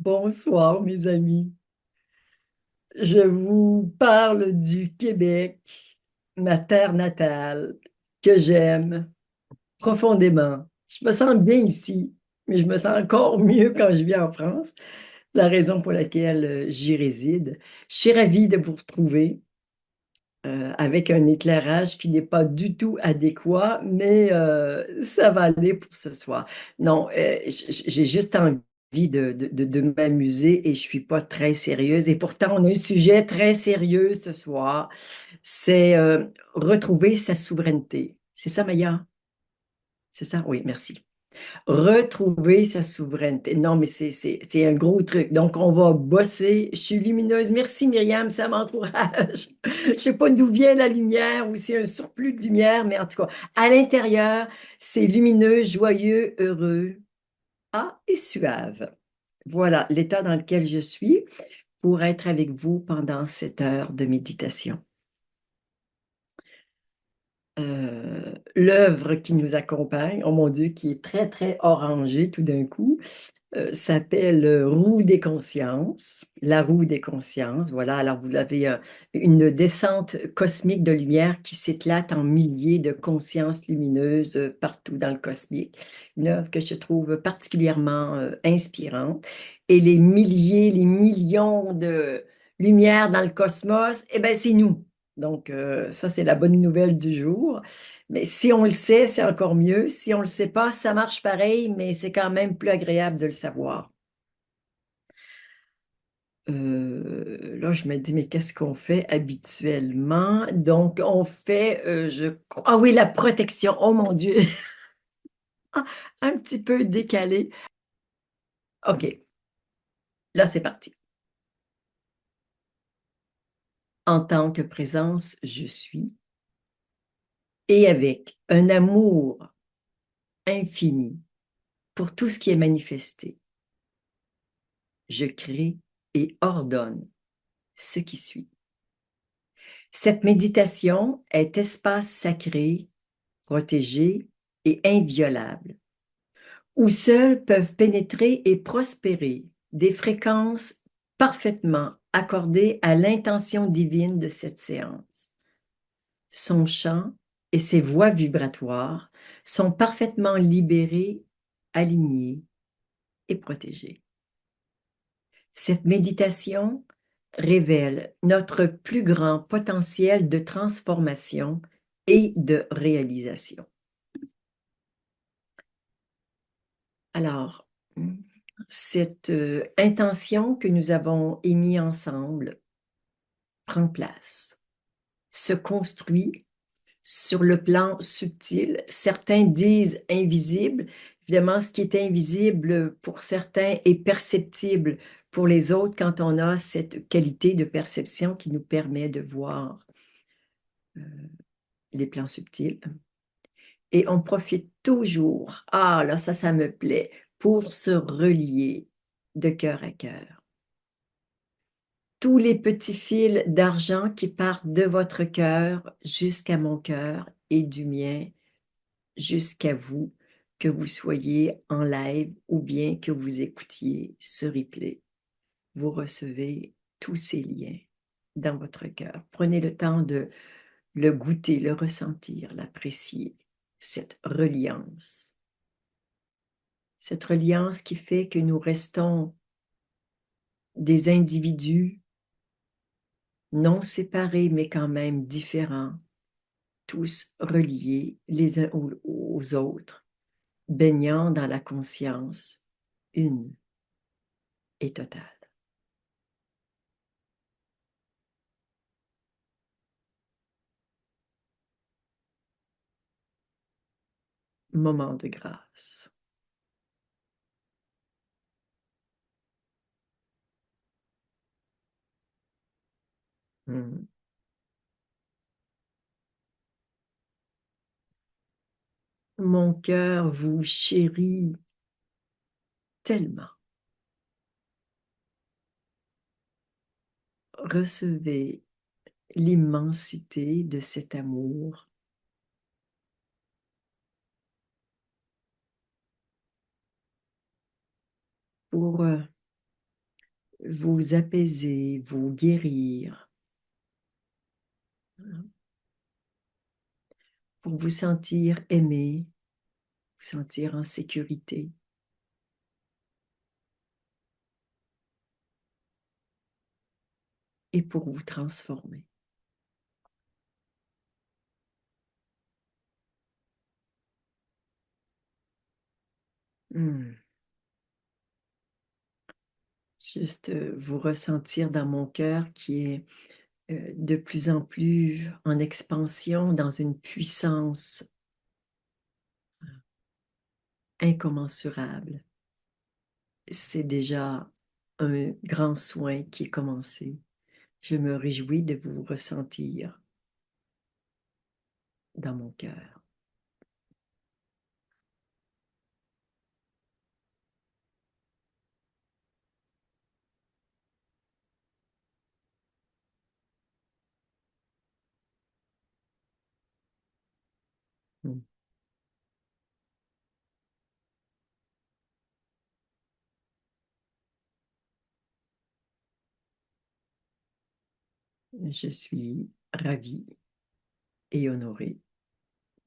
Bonsoir, mes amis. Je vous parle du Québec, ma terre natale, que j'aime profondément. Je me sens bien ici, mais je me sens encore mieux quand je vis en France, la raison pour laquelle j'y réside. Je suis ravie de vous retrouver avec un éclairage qui n'est pas du tout adéquat, mais ça va aller pour ce soir. Non, j'ai juste envie de m'amuser et je suis pas très sérieuse. Et pourtant, on a un sujet très sérieux ce soir. C'est retrouver sa souveraineté. C'est ça, Maya? C'est ça? Oui, merci. Retrouver sa souveraineté. Non, mais c'est un gros truc. Donc, on va bosser. Je suis lumineuse. Merci, Myriam, ça m'encourage. Je sais pas d'où vient la lumière ou c'est un surplus de lumière, mais en tout cas, à l'intérieur, c'est lumineux, joyeux, heureux, et suave. Voilà l'état dans lequel je suis pour être avec vous pendant cette heure de méditation. L'œuvre qui nous accompagne, oh mon Dieu, qui est très, très orangée tout d'un coup, s'appelle Roue des consciences, la roue des consciences. Voilà, alors vous avez une descente cosmique de lumière qui s'éclate en milliers de consciences lumineuses partout dans le cosmique. Une œuvre que je trouve particulièrement inspirante. Et les milliers, les millions de lumières dans le cosmos, eh bien, c'est nous. Donc, ça, c'est la bonne nouvelle du jour. Mais si on le sait, c'est encore mieux. Si on ne le sait pas, ça marche pareil, mais c'est quand même plus agréable de le savoir. Là, je me dis, mais qu'est-ce qu'on fait habituellement? Donc, on fait, ah oui, la protection. Oh mon Dieu, Ah, un petit peu décalé. OK, là, c'est parti. En tant que présence, je suis, et avec un amour infini pour tout ce qui est manifesté, je crée et ordonne ce qui suit. Cette méditation est espace sacré, protégé et inviolable, où seuls peuvent pénétrer et prospérer des fréquences parfaitement accordées à l'intention divine de cette séance. Son chant et ses voix vibratoires sont parfaitement libérés, alignés et protégés. Cette méditation révèle notre plus grand potentiel de transformation et de réalisation. Alors, cette intention que nous avons émise ensemble prend place, se construit sur le plan subtil. Certains disent invisible. Évidemment, ce qui est invisible pour certains est perceptible pour les autres quand on a cette qualité de perception qui nous permet de voir euh, les plans subtils. Et on profite toujours, là, ça me plaît, pour se relier de cœur à cœur. Tous les petits fils d'argent qui partent de votre cœur jusqu'à mon cœur et du mien jusqu'à vous, que vous soyez en live ou bien que vous écoutiez ce replay. Vous recevez tous ces liens dans votre cœur. Prenez le temps de le goûter, le ressentir, l'apprécier, cette reliance. Cette reliance qui fait que nous restons des individus non séparés, mais quand même différents, tous reliés les uns aux autres, baignant dans la conscience une et totale. Moment de grâce. Hmm. Mon cœur vous chérit tellement. Recevez l'immensité de cet amour pour vous apaiser, vous guérir, hein, pour vous sentir aimé, vous sentir en sécurité. Et pour vous transformer. Hmm. Juste vous ressentir dans mon cœur qui est de plus en plus en expansion, dans une puissance incommensurable. C'est déjà un grand soin qui est commencé. Je me réjouis de vous ressentir dans mon cœur. Hmm. Je suis ravie et honorée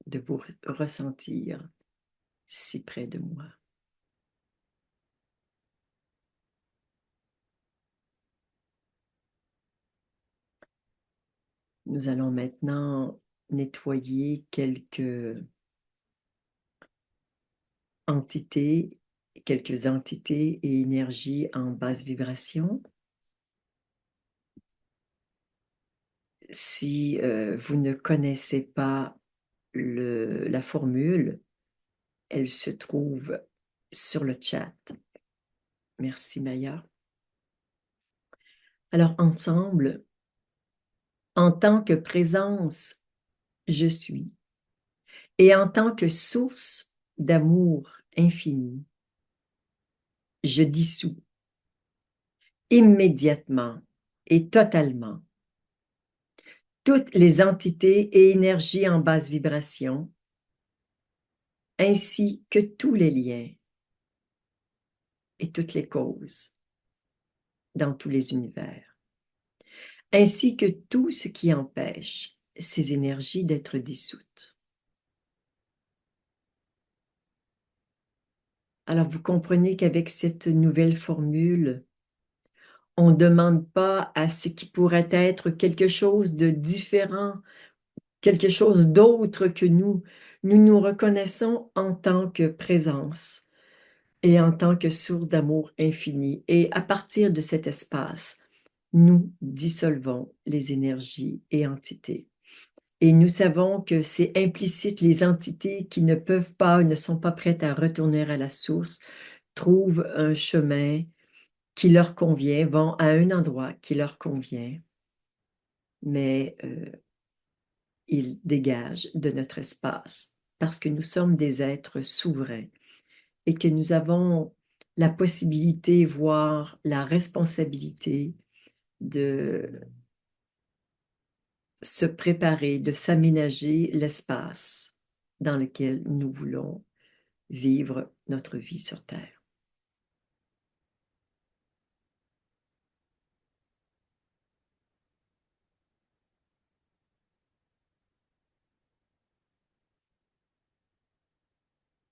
de vous ressentir si près de moi. Nous allons maintenant nettoyer entités, quelques entités et énergies en basse vibration. Si vous ne connaissez pas la formule, elle se trouve sur le chat. Merci Maya. Alors ensemble, en tant que présence, je suis, et en tant que source d'amour infini, je dissous immédiatement et totalement toutes les entités et énergies en basse vibration, ainsi que tous les liens et toutes les causes dans tous les univers, ainsi que tout ce qui empêche ces énergies d'être dissoutes. Alors, vous comprenez qu'avec cette nouvelle formule, on ne demande pas à ce qui pourrait être quelque chose de différent, quelque chose d'autre que nous. Nous nous reconnaissons en tant que présence et en tant que source d'amour infini. Et à partir de cet espace, nous dissolvons les énergies et entités. Et nous savons que c'est implicite, les entités qui ne peuvent pas, ne sont pas prêtes à retourner à la source, trouvent un chemin qui leur convient, vont à un endroit qui leur convient, mais ils dégagent de notre espace parce que nous sommes des êtres souverains et que nous avons la possibilité, voire la responsabilité de se préparer, de s'aménager l'espace dans lequel nous voulons vivre notre vie sur Terre.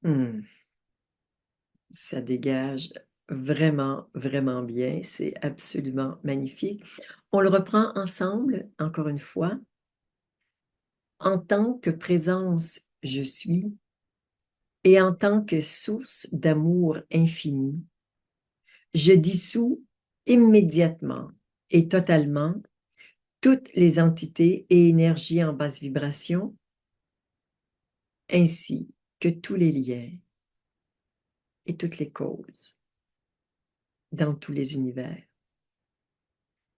Hmm. Ça dégage vraiment, vraiment bien. C'est absolument magnifique. On le reprend ensemble, encore une fois. En tant que présence, je suis, et en tant que source d'amour infini, je dissous immédiatement et totalement toutes les entités et énergies en basse vibration, ainsi que tous les liens et toutes les causes dans tous les univers,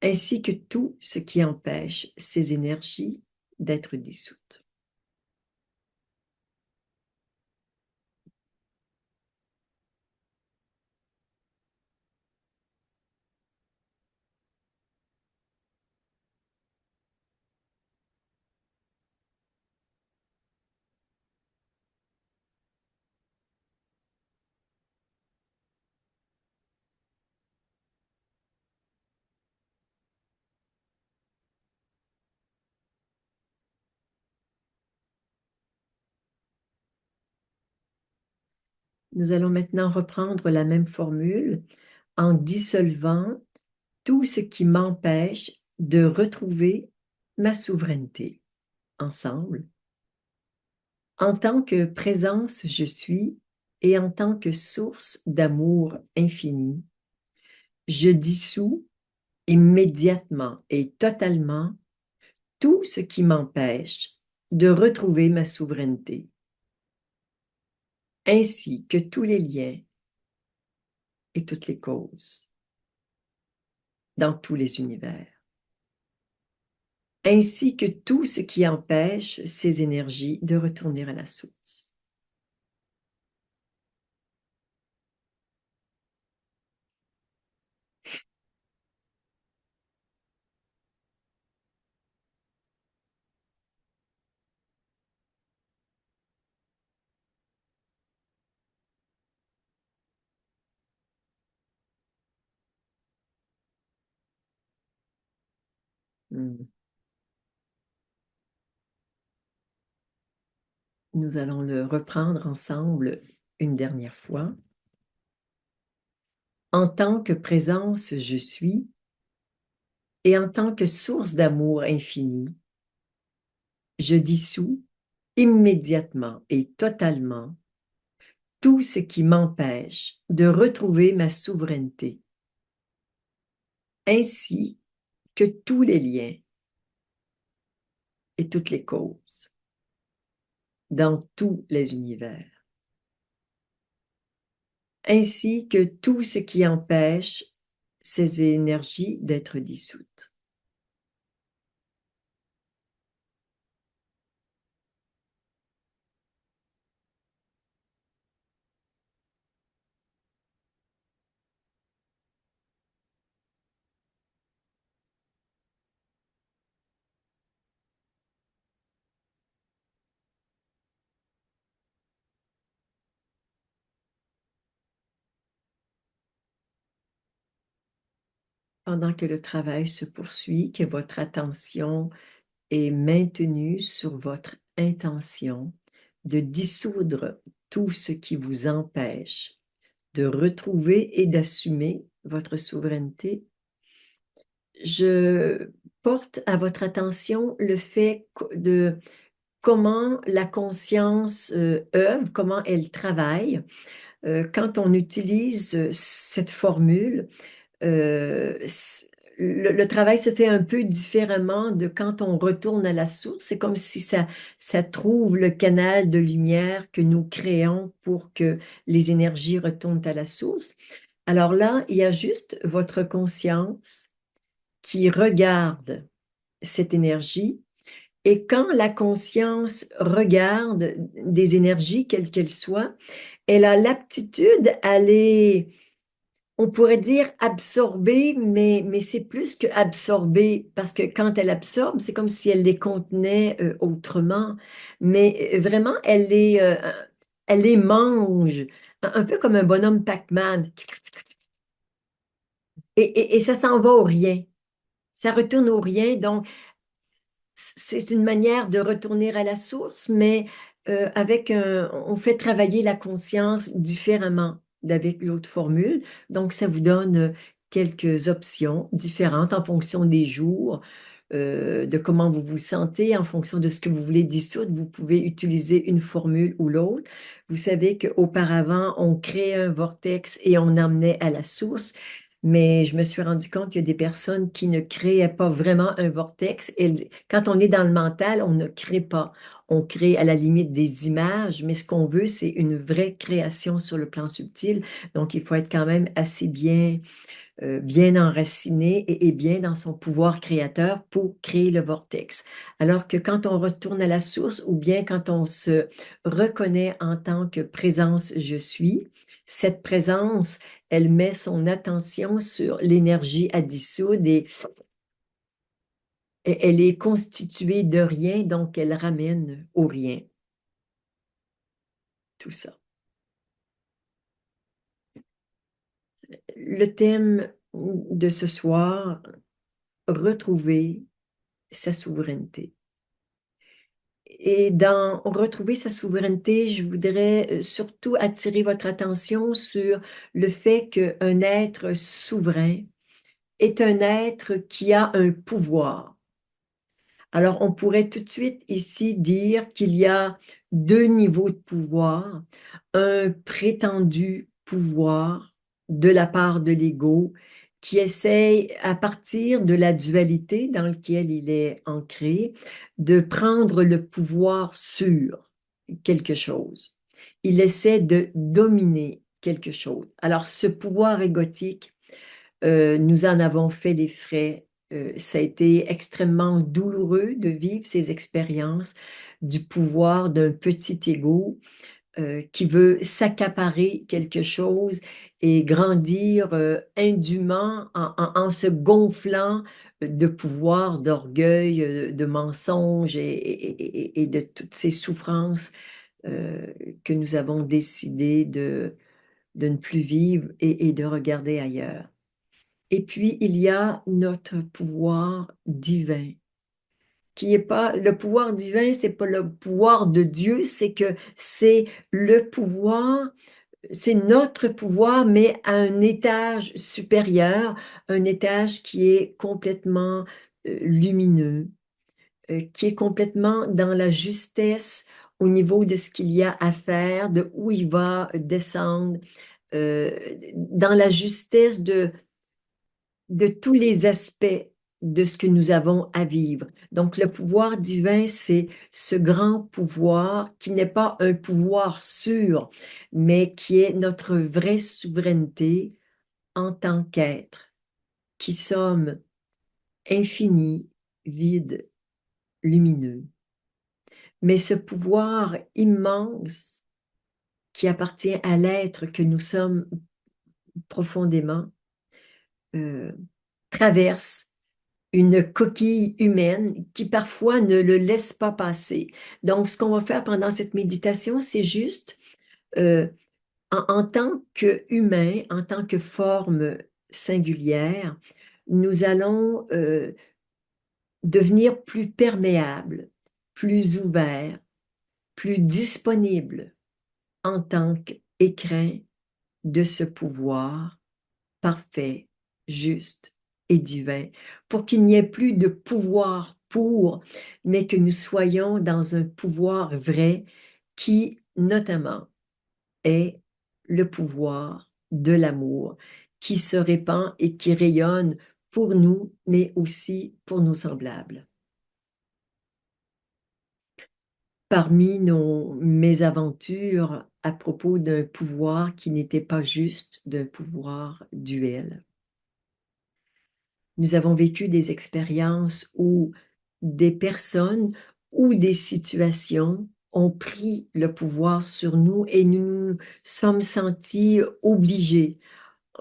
ainsi que tout ce qui empêche ces énergies d'être dissoutes. Nous allons maintenant reprendre la même formule en dissolvant tout ce qui m'empêche de retrouver ma souveraineté. Ensemble, en tant que présence je suis et en tant que source d'amour infini, je dissous immédiatement et totalement tout ce qui m'empêche de retrouver ma souveraineté, ainsi que tous les liens et toutes les causes dans tous les univers, ainsi que tout ce qui empêche ces énergies de retourner à la source. Hmm. Nous allons le reprendre ensemble une dernière fois. En tant que présence je suis et en tant que source d'amour infini, je dissous immédiatement et totalement tout ce qui m'empêche de retrouver ma souveraineté, ainsi que tous les liens et toutes les causes dans tous les univers, ainsi que tout ce qui empêche ces énergies d'être dissoutes. Pendant que le travail se poursuit, que votre attention est maintenue sur votre intention de dissoudre tout ce qui vous empêche de retrouver et d'assumer votre souveraineté, je porte à votre attention le fait de comment la conscience œuvre, comment elle travaille. Quand on utilise cette formule, euh, le travail se fait un peu différemment de quand on retourne à la source. C'est comme si ça trouve le canal de lumière que nous créons pour que les énergies retournent à la source. Alors là, il y a juste votre conscience qui regarde cette énergie. Et quand la conscience regarde des énergies, quelles qu'elles soient, elle a l'aptitude à les, on pourrait dire absorber, mais c'est plus que absorber, parce que quand elle absorbe, c'est comme si elle les contenait autrement, mais vraiment, elle les mange, un peu comme un bonhomme Pac-Man. Et ça s'en va au rien. Ça retourne au rien. Donc, c'est une manière de retourner à la source, mais on fait travailler la conscience différemment d'avec l'autre formule. Donc, ça vous donne quelques options différentes en fonction des jours, de comment vous vous sentez, en fonction de ce que vous voulez dissoudre. Vous pouvez utiliser une formule ou l'autre. Vous savez qu'auparavant, on créait un vortex et on emmenait à la source. Mais je me suis rendu compte qu'il y a des personnes qui ne créaient pas vraiment un vortex. Et quand on est dans le mental, on ne crée pas. On crée à la limite des images, mais ce qu'on veut, c'est une vraie création sur le plan subtil. Donc, il faut être quand même assez bien enraciné et bien dans son pouvoir créateur pour créer le vortex. Alors que quand on retourne à la source ou bien quand on se reconnaît en tant que présence je suis, cette présence, elle met son attention sur l'énergie à dissoudre et elle est constituée de rien, donc elle ramène au rien tout ça. Le thème de ce soir, retrouver sa souveraineté. Et dans retrouver sa souveraineté, je voudrais surtout attirer votre attention sur le fait qu'un être souverain est un être qui a un pouvoir. Alors, on pourrait tout de suite ici dire qu'il y a deux niveaux de pouvoir, un prétendu pouvoir de la part de l'ego qui essaye, à partir de la dualité dans laquelle il est ancré, de prendre le pouvoir sur quelque chose. Il essaie de dominer quelque chose. Alors, ce pouvoir égotique, nous en avons fait les frais. Ça a été extrêmement douloureux de vivre ces expériences du pouvoir d'un petit ego qui veut s'accaparer quelque chose et grandir indûment en se gonflant de pouvoir, d'orgueil, de mensonges et de toutes ces souffrances euh, que nous avons décidé de ne plus vivre et de regarder ailleurs. Et puis, il y a notre pouvoir divin, qui est pas, le pouvoir divin, c'est pas le pouvoir de Dieu, c'est que c'est le pouvoir, c'est notre pouvoir, mais à un étage supérieur, un étage qui est complètement lumineux, qui est complètement dans la justesse au niveau de ce qu'il y a à faire, de où il va descendre, euh, dans la justesse de tous les aspects de ce que nous avons à vivre. Donc, le pouvoir divin, c'est ce grand pouvoir qui n'est pas un pouvoir sûr, mais qui est notre vraie souveraineté en tant qu'être, qui sommes infinis, vides, lumineux. Mais ce pouvoir immense qui appartient à l'être que nous sommes profondément, euh, traverse une coquille humaine qui parfois ne le laisse pas passer. Donc, ce qu'on va faire pendant cette méditation, c'est juste, euh, en tant qu'humain, en tant que forme singulière, nous allons devenir plus perméables, plus ouverts, plus disponibles en tant qu'écrin de ce pouvoir parfait, juste et divin, pour qu'il n'y ait plus de pouvoir pour, mais que nous soyons dans un pouvoir vrai qui, notamment, est le pouvoir de l'amour qui se répand et qui rayonne pour nous, mais aussi pour nos semblables. Parmi nos mésaventures à propos d'un pouvoir qui n'était pas juste, d'un pouvoir duel, nous avons vécu des expériences où des personnes ou des situations ont pris le pouvoir sur nous et nous nous sommes sentis obligés.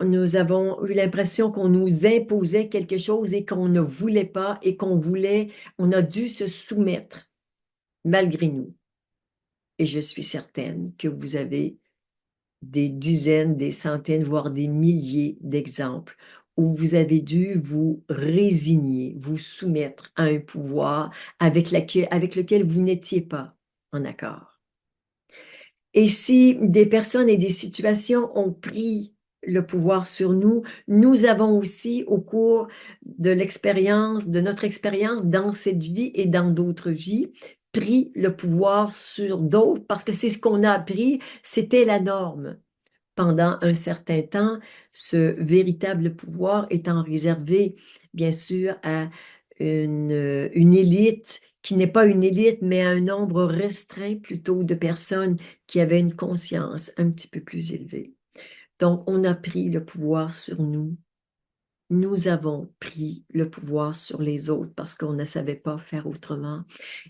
Nous avons eu l'impression qu'on nous imposait quelque chose et qu'on ne voulait pas et on a dû se soumettre malgré nous. Et je suis certaine que vous avez des dizaines, des centaines, voire des milliers d'exemples où vous avez dû vous résigner, vous soumettre à un pouvoir avec lequel vous n'étiez pas en accord. Et si des personnes et des situations ont pris le pouvoir sur nous, nous avons aussi, au cours de l'expérience, de notre expérience dans cette vie et dans d'autres vies, pris le pouvoir sur d'autres parce que c'est ce qu'on a appris, c'était la norme pendant un certain temps, ce véritable pouvoir étant réservé, bien sûr, à une élite qui n'est pas une élite, mais à un nombre restreint plutôt de personnes qui avaient une conscience un petit peu plus élevée. Donc, on a pris le pouvoir sur nous. Nous avons pris le pouvoir sur les autres parce qu'on ne savait pas faire autrement.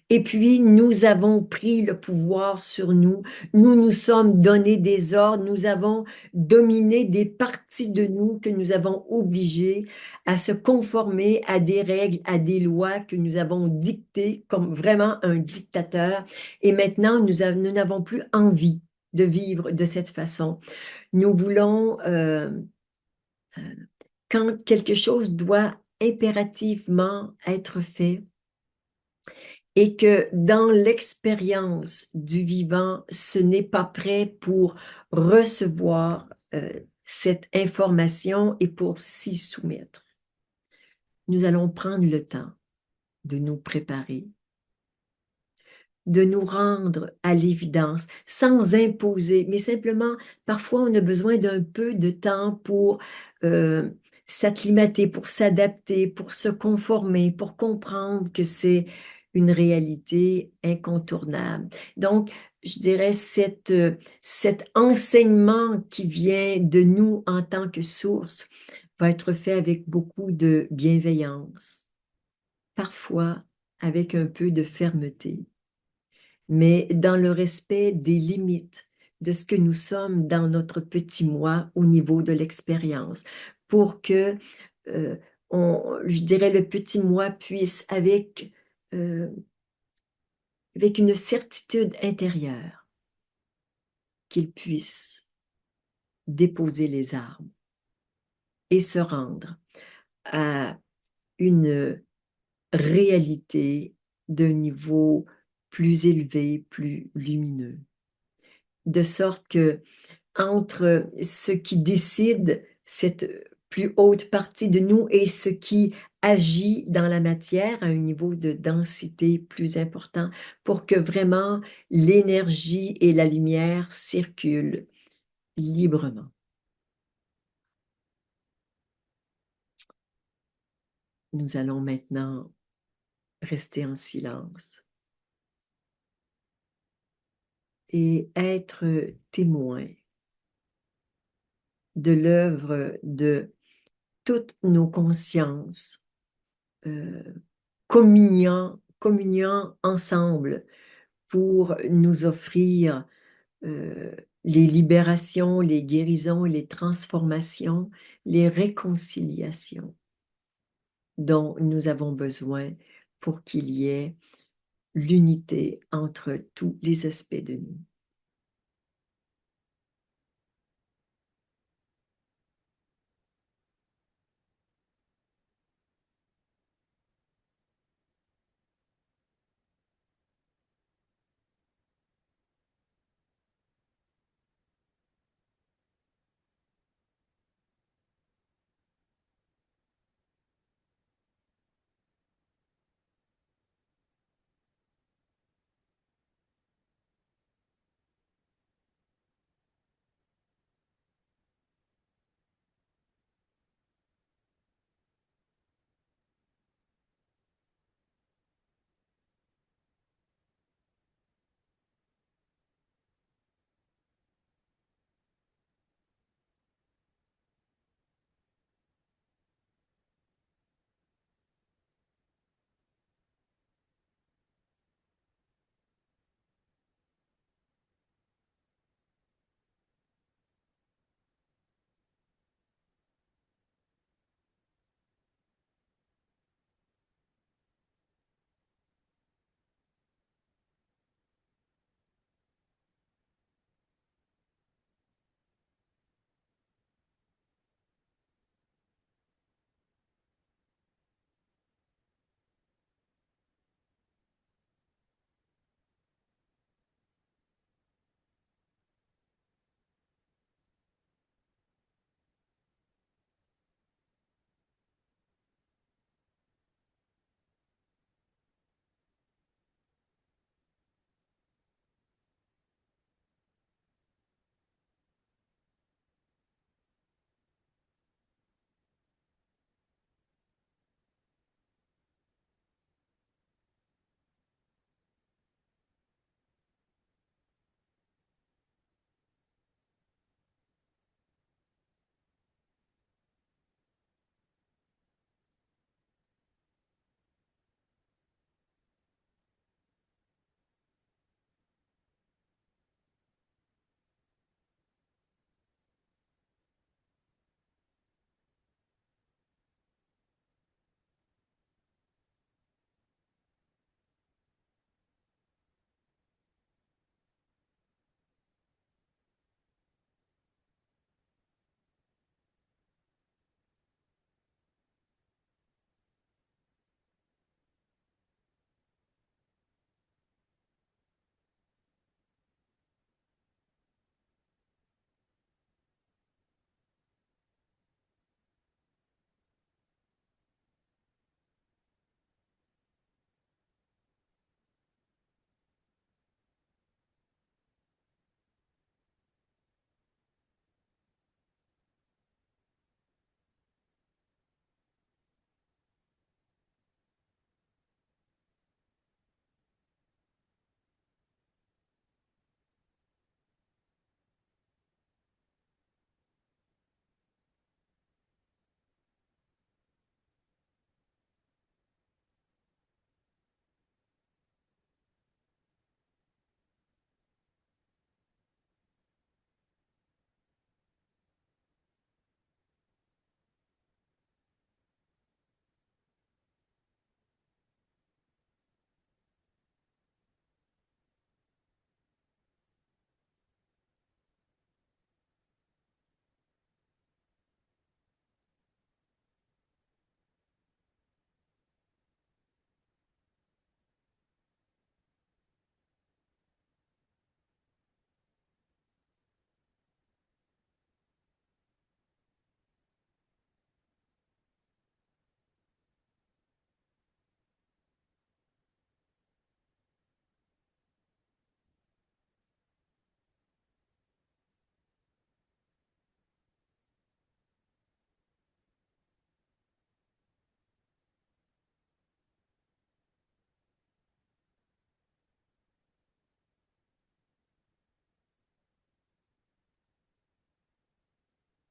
Et puis, nous avons pris le pouvoir sur nous. Nous nous sommes donné des ordres. Nous avons dominé des parties de nous que nous avons obligées à se conformer à des règles, à des lois que nous avons dictées comme vraiment un dictateur. Et maintenant, nous n'avons plus envie de vivre de cette façon. Nous voulons, quand quelque chose doit impérativement être fait, et que dans l'expérience du vivant, ce n'est pas prêt pour recevoir cette information et pour s'y soumettre. Nous allons prendre le temps de nous préparer, de nous rendre à l'évidence sans imposer, mais simplement, parfois, on a besoin d'un peu de temps pour s'acclimater, pour s'adapter, pour se conformer, pour comprendre que c'est une réalité incontournable. Donc, je dirais, cet enseignement qui vient de nous en tant que source va être fait avec beaucoup de bienveillance, parfois avec un peu de fermeté, mais dans le respect des limites de ce que nous sommes dans notre petit moi au niveau de l'expérience, pour que, euh, je dirais, le petit moi puisse, euh, avec une certitude intérieure, qu'il puisse déposer les armes et se rendre à une réalité d'un niveau plus élevé, plus lumineux, de sorte que entre ce qui décide cette plus haute partie de nous et ce qui agit dans la matière à un niveau de densité plus important pour que vraiment l'énergie et la lumière circulent librement. Nous allons maintenant rester en silence et être témoins de l'œuvre de toutes nos consciences, euh, communiant ensemble pour nous offrir euh, les libérations, les guérisons, les transformations, les réconciliations dont nous avons besoin pour qu'il y ait l'unité entre tous les aspects de nous.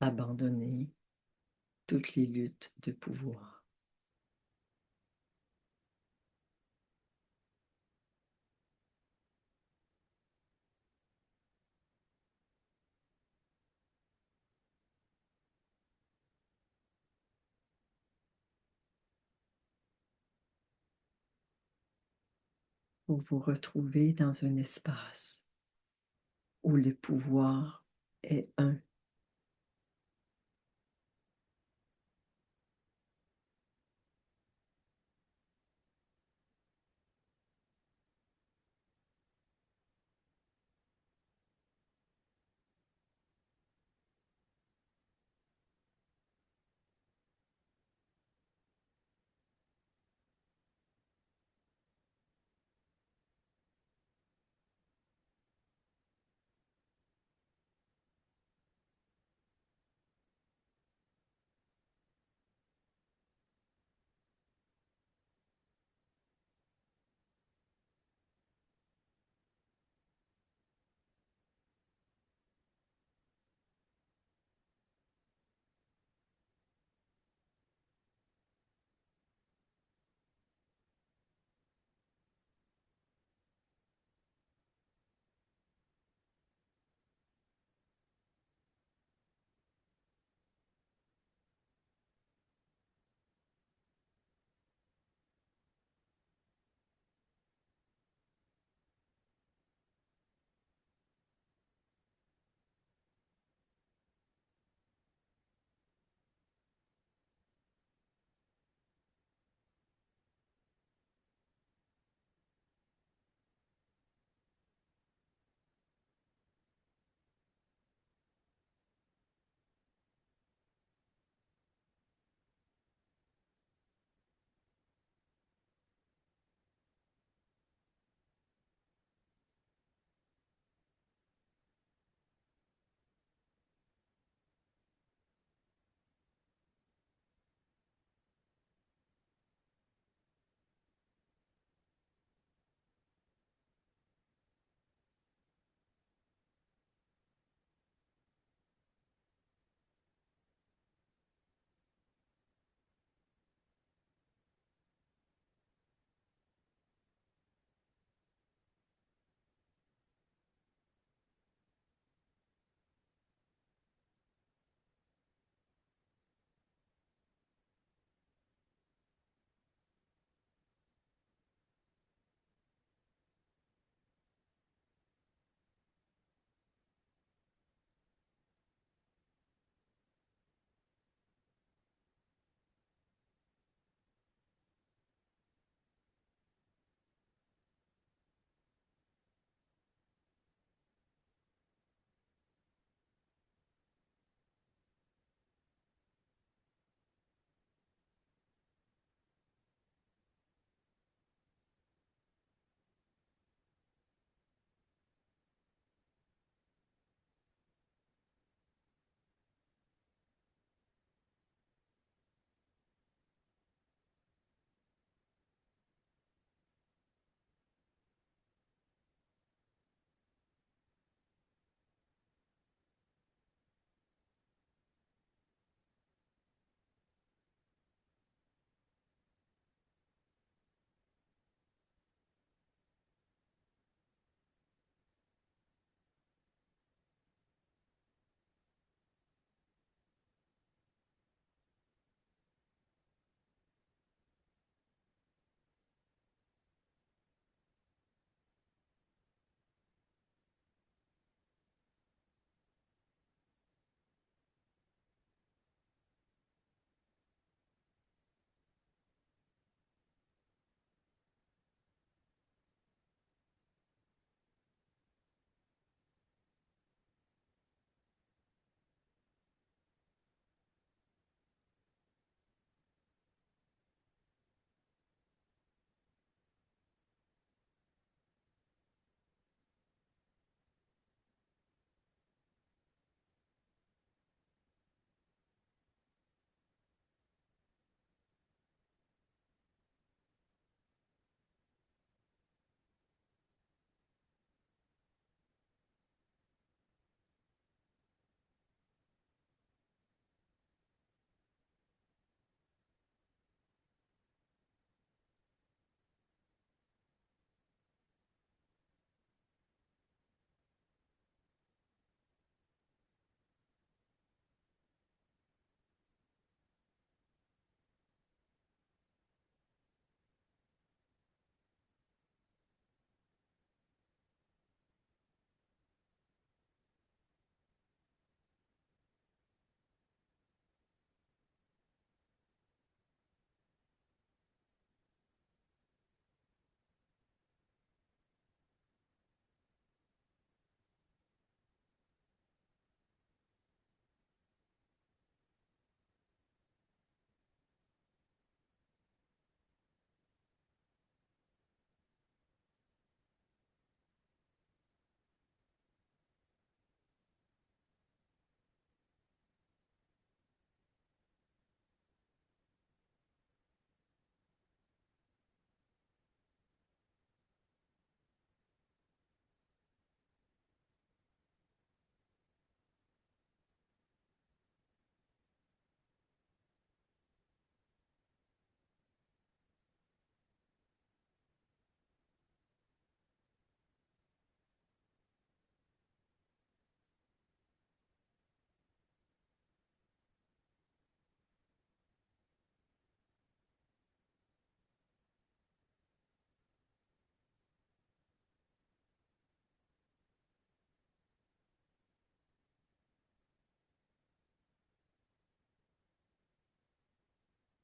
abandonner toutes les luttes de pouvoir. Pour vous retrouver dans un espace où le pouvoir est un.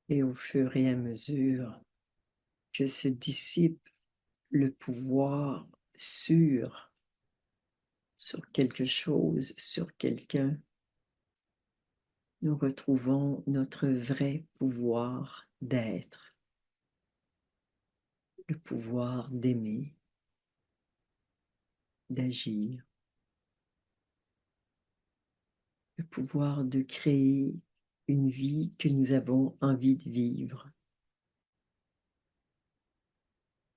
Et au fur et à mesure que se dissipe le pouvoir sur quelque chose, sur quelqu'un, nous retrouvons notre vrai pouvoir d'être, le pouvoir d'aimer, d'agir, le pouvoir de créer une vie que nous avons envie de vivre,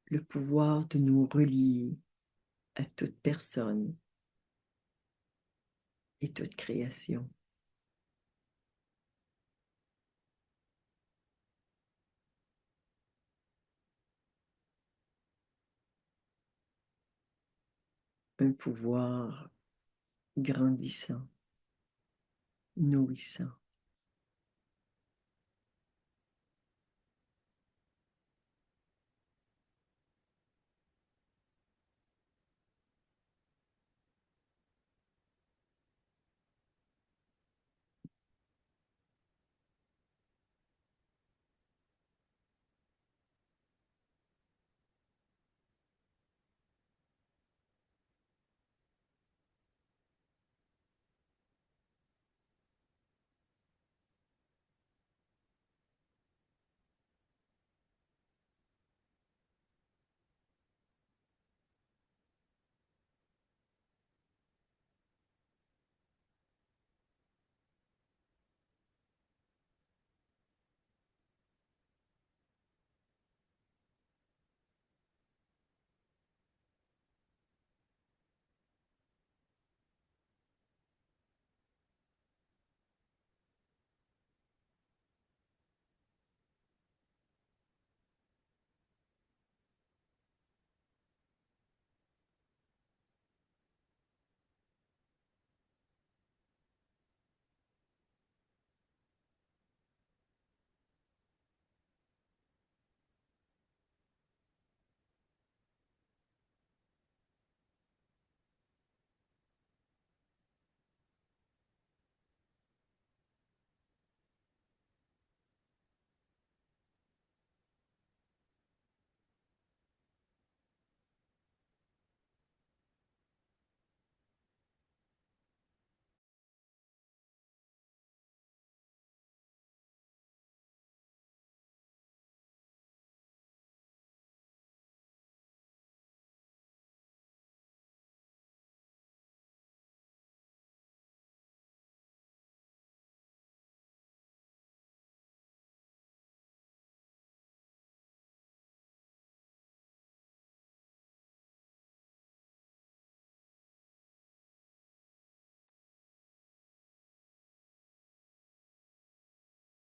le pouvoir de nous relier à toute personne et toute création. Un pouvoir grandissant, nourrissant.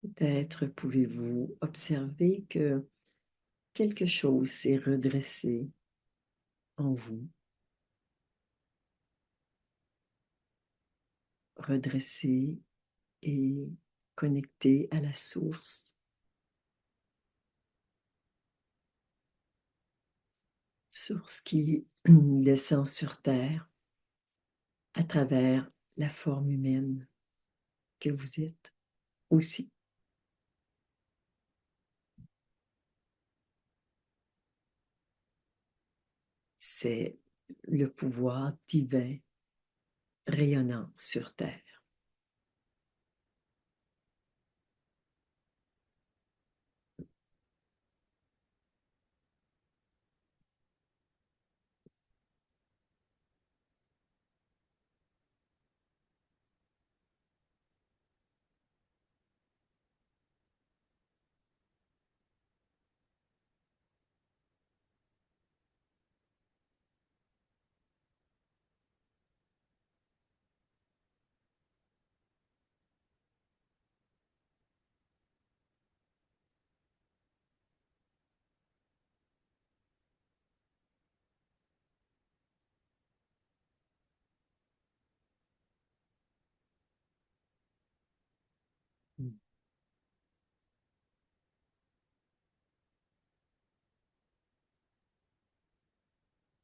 Peut-être pouvez-vous observer que quelque chose s'est redressé en vous, redressé et connecté à la source qui descend sur Terre à travers la forme humaine que vous êtes aussi. C'est le pouvoir divin rayonnant sur Terre.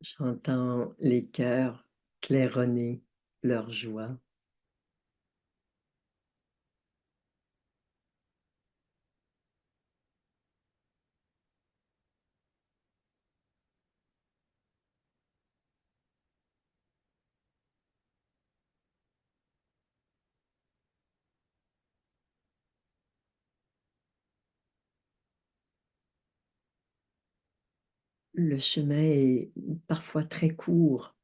J'entends les cœurs claironner leur joie. le chemin est parfois très court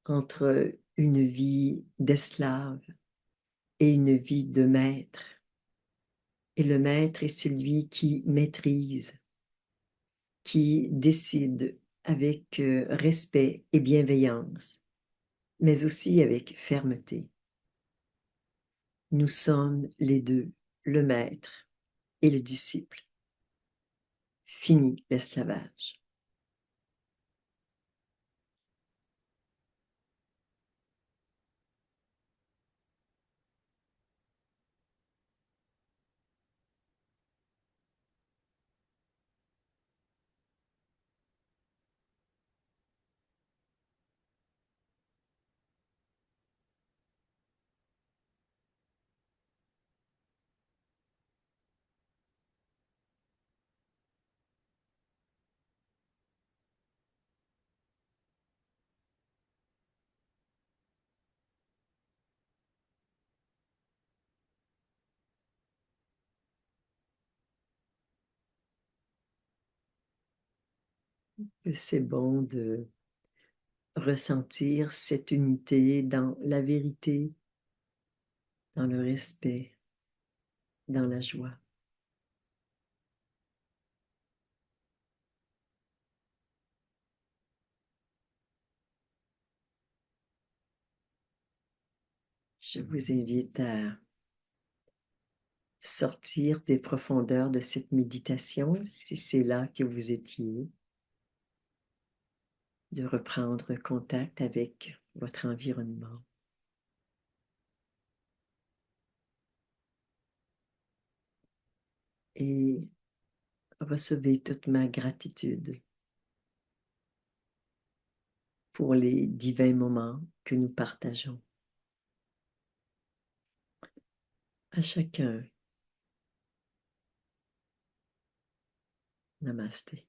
entre une vie d'esclave et une vie de maître. Et le maître est celui qui maîtrise, qui décide avec respect et bienveillance, mais aussi avec fermeté. Nous sommes les deux, le maître et le disciple. Fini l'esclavage. C'est bon de ressentir cette unité dans la vérité, dans le respect, dans la joie. Je vous invite à sortir des profondeurs de cette méditation, si c'est là que vous étiez, de reprendre contact avec votre environnement. Et recevez toute ma gratitude pour les divins moments que nous partageons. À chacun, namasté.